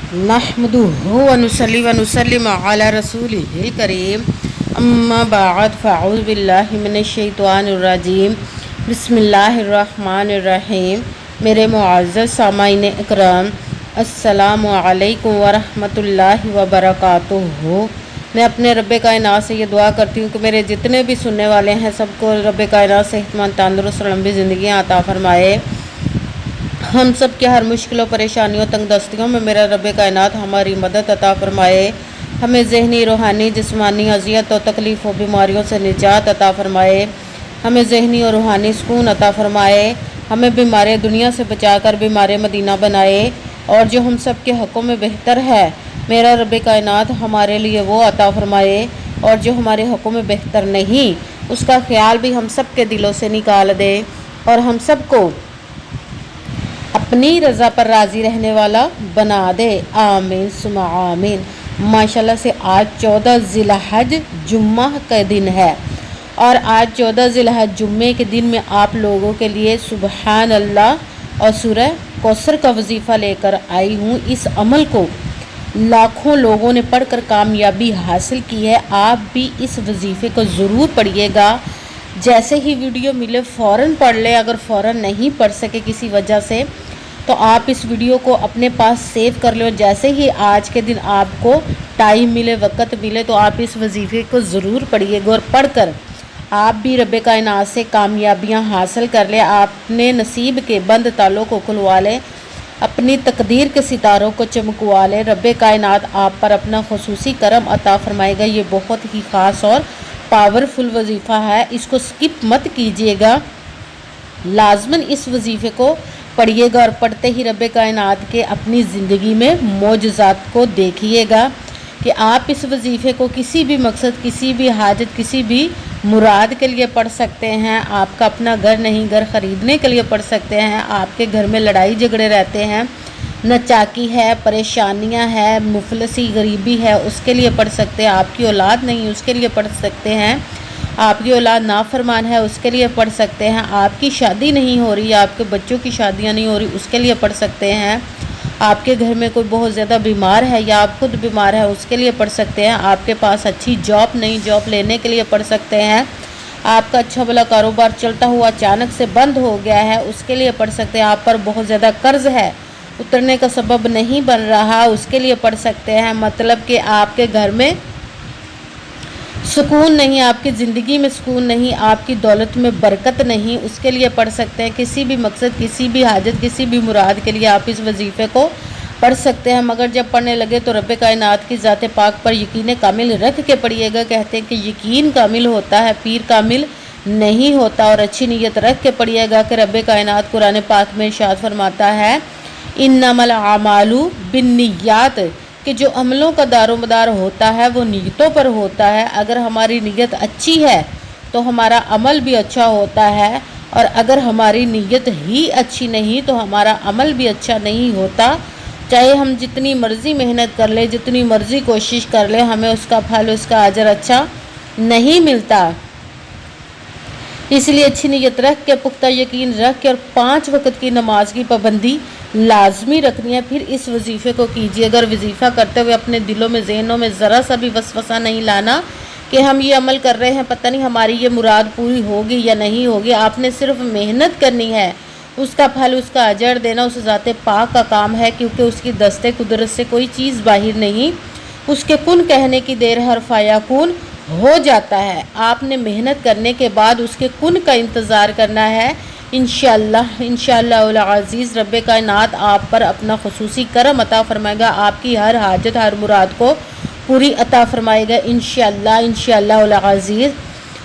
नहमदुहु व नुसल्ली व नुसल्लिम अला रसूलिहिल करीम अम्मा बाद फ़अऊज़ु बिल्लाहि मिनश शैतानिर रजीम बिस्मिल्लाहिर रहमानिर रहीम। मेरे मुअज़्ज़ज़ सामाईन इकराम, अस्सलामु अलैकुम व रहमतुल्लाहि व बरकातुहू। मैं अपने रब्बे कायनात से ये दुआ करती हूँ कि मेरे जितने भी सुनने वाले हैं सबको रब्बे कायनात सेहतमंद तंदुरुस्त और लंबी ज़िंदगी अता फरमाए। हम सब के हर मुश्किलों परेशानियों तंगदस्तियों में मेरा रब्बे कायनात हमारी मदद अता फरमाए। हमें ज़हनी रूहानी जिस्मानी अज़ियत और तकलीफ़ और बीमारियों से निजात अता फरमाए। हमें ज़हनी और रूहानी सुकून अता फरमाए। हमें बीमार दुनिया से बचाकर बीमार मदीना बनाए। और जो हम सब के हक़ों में बेहतर है मेरा रब्बे कायनात हमारे लिए वो अता फरमाए। और जो हमारे हक़ों में बेहतर नहीं उसका ख्याल भी हम सब के दिलों से निकाल दे और हम सबको अपनी रज़ा पर राज़ी रहने वाला बना दे। आमीन सुमा आमीन। माशाल्लाह से आज 14 ज़िलहज जुम्मा का दिन है और आज 14 ज़िलहज जुम्मे के दिन में आप लोगों के लिए सुबहान अल्लाह और सूरह कौसर का वजीफ़ा लेकर आई हूँ। इस अमल को लाखों लोगों ने पढ़कर कामयाबी हासिल की है। आप भी इस वजीफ़े को ज़रूर पढ़िएगा। जैसे ही वीडियो मिले फ़ौरन पढ़ लें। अगर फ़ौरन नहीं पढ़ सके किसी वजह से तो आप इस वीडियो को अपने पास सेव कर लो। जैसे ही आज के दिन आपको टाइम मिले वक़्त मिले तो आप इस वजीफ़े को ज़रूर पढ़िएगा और पढ़कर आप भी रब्बे कायनात से कामयाबियां हासिल कर ले। अपने नसीब के बंद तालों को खुलवा ले, अपनी तकदीर के सितारों को चमकवा ले। रब्बे कायनात आप पर अपना खुसूसी करम अता फरमाएगा। ये बहुत ही ख़ास और पावरफुल वजीफ़ा है, इसको स्किप मत कीजिएगा। लाजमन इस वजीफ़े को पढ़िएगा और पढ़ते ही रब्बे कायनात के अपनी ज़िंदगी में मोजज़ात को देखिएगा कि आप इस वजीफ़े को किसी भी मकसद, किसी भी हाजत, किसी भी मुराद के लिए पढ़ सकते हैं। आपका अपना घर नहीं, घर ख़रीदने के लिए पढ़ सकते हैं। आपके घर में लड़ाई झगड़े रहते हैं, नचाकी है, परेशानियां है, मुफलसी गरीबी है, उसके लिए पढ़ सकते हैं। आपकी औलाद नहीं उसके लिए पढ़ सकते हैं। आपकी औलाद नाफरमान है उसके लिए पढ़ सकते हैं। आपकी शादी नहीं हो रही, आपके बच्चों की शादियां नहीं हो रही उसके लिए पढ़ सकते हैं। आपके घर में कोई बहुत ज़्यादा बीमार है या आप खुद बीमार है उसके लिए पढ़ सकते हैं। आपके पास अच्छी जॉब नहीं, जॉब लेने के लिए पढ़ सकते हैं। आपका अच्छा भला कारोबार चलता हुआ अचानक से बंद हो गया है उसके लिए पढ़ सकते हैं। आप पर बहुत ज़्यादा कर्ज़ है, उतरने का सबब नहीं बन रहा उसके लिए पढ़ सकते हैं। मतलब कि आपके घर में सुकून नहीं, आपकी ज़िंदगी में सुकून नहीं, आपकी दौलत में बरकत नहीं, उसके लिए पढ़ सकते हैं। किसी भी मकसद, किसी भी हाजत, किसी भी मुराद के लिए आप इस वजीफ़े को पढ़ सकते हैं। मगर जब पढ़ने लगे तो रब्बे कायनात की ज़ात पाक पर यकीन कामिल रख के पढ़िएगा। कहते हैं कि यकीन कामिल होता है, पीर कामिल नहीं होता। और अच्छी नीयत रख के पढ़िएगा कि रब्बे कायनात कुरान पाक में इरशाद फरमाता है इन्नमल आमालू बिन्नियात, कि जो अमलों का दारोमदार होता है वो नीयतों पर होता है। अगर हमारी नीयत अच्छी है तो हमारा अमल भी अच्छा होता है और अगर हमारी नीयत ही अच्छी नहीं तो हमारा अमल भी अच्छा नहीं होता। चाहे हम जितनी मर्ज़ी मेहनत कर ले, जितनी मर्ज़ी कोशिश कर ले, हमें उसका फल, उसका अजर अच्छा नहीं मिलता। इसलिए अच्छी नीयत रख के, पुख्ता यकीन रख के और 5 वक़्त की नमाज की पाबंदी लाजमी रखनी है। फिर इस वजीफ़े को कीजिए। अगर वजीफ़ा करते हुए अपने दिलों में, ज़हनों में ज़रा सा भी वसवसा नहीं लाना कि हम ये अमल कर रहे हैं, पता नहीं हमारी ये मुराद पूरी होगी या नहीं होगी। आपने सिर्फ मेहनत करनी है, उसका फल, उसका अजर देना उस ज़ाते पाक का काम है, क्योंकि उसकी दस्ते कुदरत से कोई चीज़ बाहर नहीं। उसके कुन कहने की देर हर फायाकुन हो जाता है। आपने मेहनत करने के बाद उसके कुन का इंतज़ार करना है। इंशाअल्लाह इंशाअल्लाह अज़ीज़ रब्बे कायनात आप पर अपना खुसूसी करम अता फरमाएगा। आपकी हर हाजत, हर मुराद को पूरी अता फरमाएगा इंशाअल्लाह इंशाअल्लाह अज़ीज़।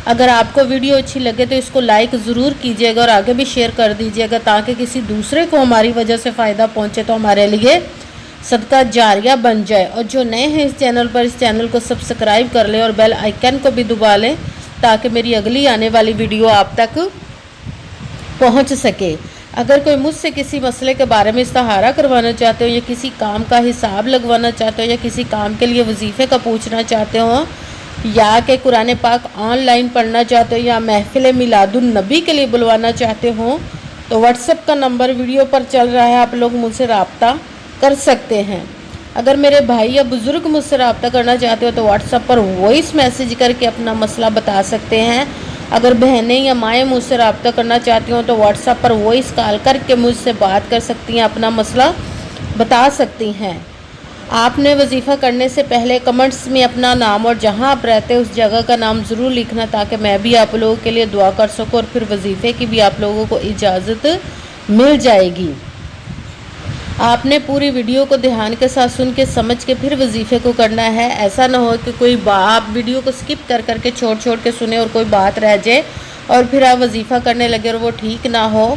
अगर आपको वीडियो अच्छी लगे तो इसको लाइक ज़रूर कीजिएगा और आगे भी शेयर कर दीजिएगा ताकि किसी दूसरे को हमारी वजह से फ़ायदा पहुँचे तो हमारे लिए सदका जारिया बन जाए। और जो नए हैं इस चैनल पर, इस चैनल को सब्सक्राइब कर लें और बेल आइकन को भी दबा लें ताकि मेरी अगली आने वाली वीडियो आप तक पहुंच सके। अगर कोई मुझसे किसी मसले के बारे में इस्तिहारा करवाना चाहते हो या किसी काम का हिसाब लगवाना चाहते हो या किसी काम के लिए वजीफ़े का पूछना चाहते हो या कि कुरान पाक ऑनलाइन पढ़ना चाहते हो या महफिल मिलादुन नबी के लिए बुलवाना चाहते हो तो व्हाट्सएप का नंबर वीडियो पर चल रहा है, आप लोग मुझसे रब्ता कर सकते हैं। اگر میرے بھائی یا بزرگ مجھ سے رابطہ کرنا چاہتے ہو تو واٹس ایپ پر وائس میسیج کر کے اپنا مسئلہ بتا سکتے ہیں۔ اگر بہنیں یا مائیں مجھ سے رابطہ کرنا چاہتی ہوں تو واٹس ایپ پر وائس کال کر کے مجھ سے بات کر سکتی ہیں، اپنا مسئلہ بتا سکتی ہیں۔ آپ نے وظیفہ کرنے سے پہلے کمنٹس میں اپنا نام اور جہاں آپ رہتے ہیں اس جگہ کا نام ضرور لکھنا، تاکہ میں بھی آپ لوگوں کے لیے دعا کر سکوں اور پھر وظیفے کی بھی آپ لوگوں کو اجازت مل جائے گی۔ آپ نے پوری ویڈیو کو دھیان کے ساتھ سن کے سمجھ کے پھر وظیفے کو کرنا ہے۔ ایسا نہ ہو کہ کوئی آپ ویڈیو کو سکپ کر کے چھوڑ کے سنیں اور کوئی بات رہ جائے اور پھر آپ وظیفہ کرنے لگے اور وہ ٹھیک نہ ہو۔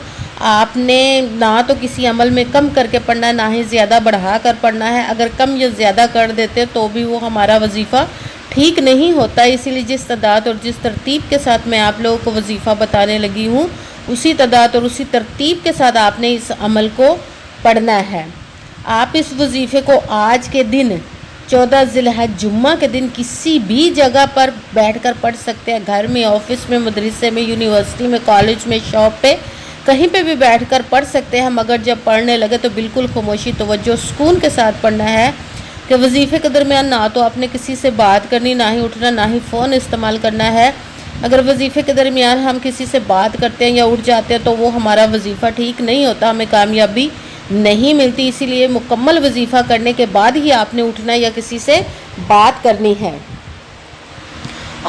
آپ نے نہ تو کسی عمل میں کم کر کے پڑھنا ہے، نہ ہی زیادہ بڑھا کر پڑھنا ہے۔ اگر کم یا زیادہ کر دیتے تو بھی وہ ہمارا وظیفہ ٹھیک نہیں ہوتا۔ اسی لیے جس تعداد اور جس ترتیب کے ساتھ میں آپ لوگوں کو وظیفہ بتانے لگی ہوں، اسی تعداد اور اسی ترتیب کے ساتھ آپ نے اس عمل کو پڑھنا ہے۔ آپ اس وظیفے کو آج کے دن 14 ذی الحجہ جمعہ کے دن کسی بھی جگہ پر بیٹھ کر پڑھ سکتے ہیں، گھر میں، آفس میں، مدرسے میں، یونیورسٹی میں، کالج میں، شاپ پہ، کہیں پہ بھی بیٹھ کر پڑھ سکتے ہیں، مگر جب پڑھنے لگے تو بالکل خاموشی، توجہ، سکون کے ساتھ پڑھنا ہے کہ وظیفے کے درمیان نہ تو آپ نے کسی سے بات کرنی، نہ ہی اٹھنا، نہ ہی فون استعمال کرنا ہے۔ اگر وظیفے کے درمیان ہم کسی سے بات کرتے ہیں یا اٹھ جاتے ہیں تو وہ ہمارا وظیفہ ٹھیک نہیں ہوتا، ہمیں کامیابی نہیں ملتی۔ اسی لیے مکمل وظیفہ کرنے کے بعد ہی آپ نے اٹھنا یا کسی سے بات کرنی ہے۔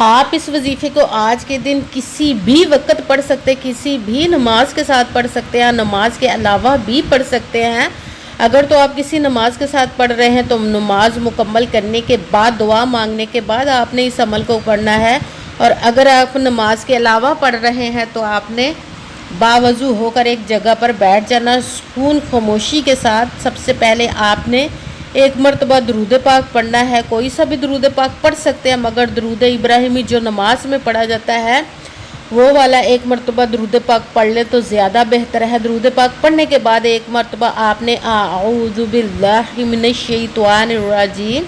آپ اس وظیفے کو آج کے دن کسی بھی وقت پڑھ سکتے، کسی بھی نماز کے ساتھ پڑھ سکتے ہیں، نماز کے علاوہ بھی پڑھ سکتے ہیں۔ اگر تو آپ کسی نماز کے ساتھ پڑھ رہے ہیں تو نماز مکمل کرنے کے بعد، دعا مانگنے کے بعد آپ نے اس عمل کو پڑھنا ہے، اور اگر آپ نماز کے علاوہ پڑھ رہے ہیں تو آپ نے باوضو ہو کر ایک جگہ پر بیٹھ جانا، سکون خاموشی کے ساتھ۔ سب سے پہلے آپ نے ایک مرتبہ درود پاک پڑھنا ہے، کوئی سا بھی درود پاک پڑھ سکتے ہیں، مگر درود ابراہیمی جو نماز میں پڑھا جاتا ہے وہ والا ایک مرتبہ درود پاک پڑھ لے تو زیادہ بہتر ہے۔ درود پاک پڑھنے کے بعد ایک مرتبہ آپ نے اعوذ باللہ من الشیطان الرجیم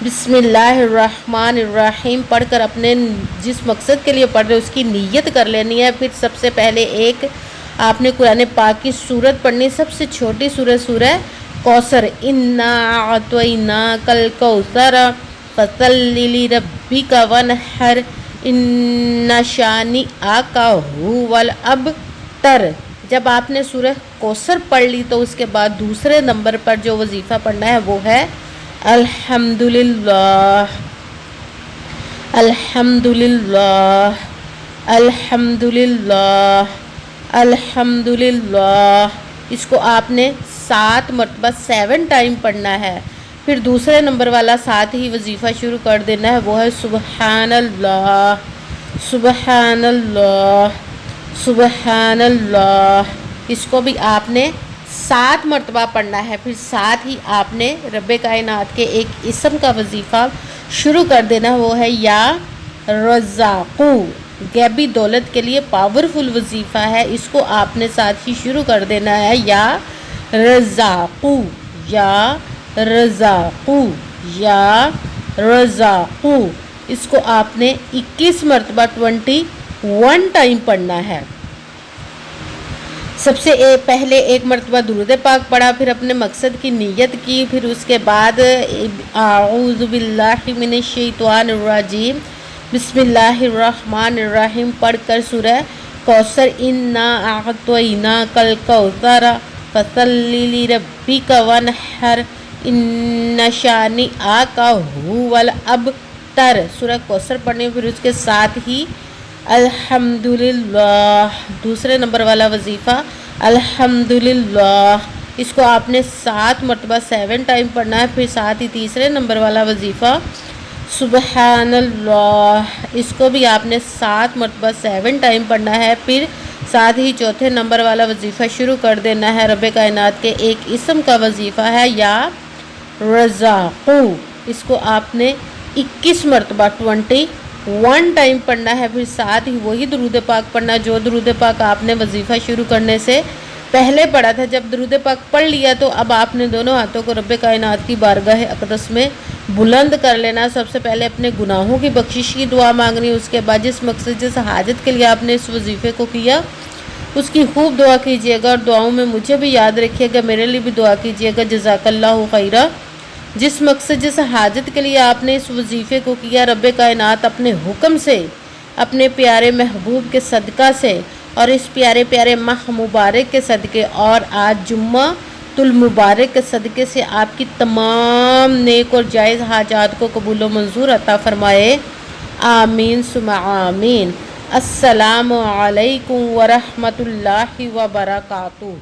بسم اللہ الرحمن الرحیم پڑھ کر اپنے جس مقصد کے لیے پڑھ رہے اس کی نیت کر لینی ہے۔ پھر سب سے پہلے ایک آپ نے قرآن پاک کی سورت پڑھنی، سب سے چھوٹی سورہ کوثر، انا اعطیناک الکوثر فصلی لربک وانحر ان شانئک ھو الابتر۔ جب آپ نے سورہ کوثر پڑھ لی تو اس کے بعد دوسرے نمبر پر جو وظیفہ پڑھنا ہے وہ ہے الحمدللہ الحمدللہ الحمدللہ الحمدللہ۔ اس کو آپ نے 7 مرتبہ 7 ٹائم پڑھنا ہے۔ پھر دوسرے نمبر والا ساتھ ہی وظیفہ شروع کر دینا ہے، وہ ہے سبحان اللہ سبحان اللہ سبحان اللہ۔ اس کو بھی آپ نے 7 مرتبہ پڑھنا ہے۔ پھر ساتھ ہی آپ نے رب کائنات کے ایک اسم کا وظیفہ شروع کر دینا، وہ ہے یا رزاقو، غیبی دولت کے لیے پاورفل وظیفہ ہے، اس کو آپ نے ساتھ ہی شروع کر دینا ہے، یا رزاقو یا رزاقو یا رزاقو۔ اس کو آپ نے 21 مرتبہ 21 ٹائم پڑھنا ہے۔ سب سے پہلے ایک مرتبہ درود پاک پڑھا، پھر اپنے مقصد کی نیت کی، پھر اس کے بعد اعوذ باللہ من الشیطان الرجیم بسم اللہ الرحمن الرحیم پڑھ کر سورہ کوثر انا اعطیناک الکوثر فصلی لربک وانحر ان شانئک ھو الابتر، سورہ کوثر پڑھنے، پھر اس کے ساتھ ہی الحمدللہ دوسرے نمبر والا وظیفہ الحمدللہ۔ اس کو آپ نے 7 مرتبہ 7 ٹائم پڑھنا ہے۔ پھر ساتھ ہی تیسرے نمبر والا وظیفہ سبحان اللہ، اس کو بھی آپ نے 7 مرتبہ 7 ٹائم پڑھنا ہے۔ پھر ساتھ ہی چوتھے نمبر والا وظیفہ شروع کر دینا ہے، رب کائنات کے ایک اسم کا وظیفہ ہے یا رزاقو، اس کو آپ نے 21 مرتبہ 21 ٹائم پڑھنا ہے۔ پھر ساتھ ہی وہی درود پاک پڑھنا جو درود پاک آپ نے وظیفہ شروع کرنے سے پہلے پڑھا تھا۔ جب درود پاک پڑھ لیا تو اب آپ نے دونوں ہاتھوں کو رب کائنات کی بارگاہ اقدس میں بلند کر لینا۔ سب سے پہلے اپنے گناہوں کی بخشش کی دعا مانگنی، اس کے بعد جس مقصد جس حاجت کے لیے آپ نے اس وظیفے کو کیا اس کی خوب دعا کیجیے گا، اور دعاؤں میں مجھے بھی یاد رکھیے گا، میرے لیے بھی دعا کیجیے گا۔ جزاک اللہ خیرہ۔ جس مقصد جس حاجت کے لیے آپ نے اس وظیفے کو کیا، رب کائنات اپنے حکم سے، اپنے پیارے محبوب کے صدقہ سے اور اس پیارے پیارے ماہ مبارک کے صدقے اور آج جمعہ المبارک کے صدقے سے آپ کی تمام نیک اور جائز حاجات کو قبول و منظور عطا فرمائے، آمین ثم آمین۔ السلام علیکم ورحمۃ اللہ وبرکاتہ۔